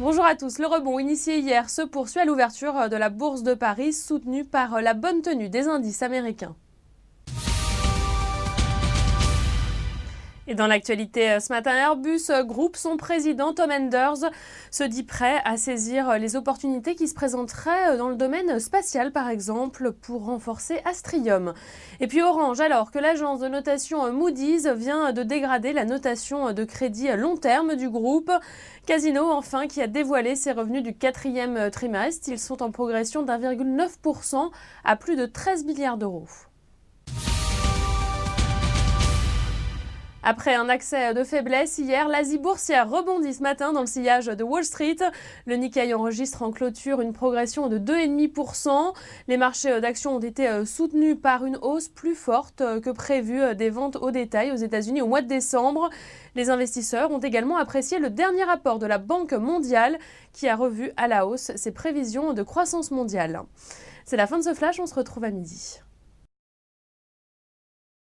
Bonjour à tous. Le rebond initié hier se poursuit à l'ouverture de la Bourse de Paris, soutenu par la bonne tenue des indices américains. Et dans l'actualité ce matin, Airbus Group, son président Tom Enders se dit prêt à saisir les opportunités qui se présenteraient dans le domaine spatial par exemple pour renforcer Astrium. Et puis Orange, alors que l'agence de notation Moody's vient de dégrader la notation de crédit long terme du groupe. Casino enfin qui a dévoilé ses revenus du quatrième trimestre. Ils sont en progression d'1,9% à plus de 13 milliards d'euros. Après un accès de faiblesse hier, l'Asie boursière rebondit ce matin dans le sillage de Wall Street. Le Nikkei enregistre en clôture une progression de 2,5%. Les marchés d'actions ont été soutenus par une hausse plus forte que prévue des ventes au détail aux États-Unis au mois de décembre. Les investisseurs ont également apprécié le dernier rapport de la Banque mondiale qui a revu à la hausse ses prévisions de croissance mondiale. C'est la fin de ce flash, on se retrouve à midi.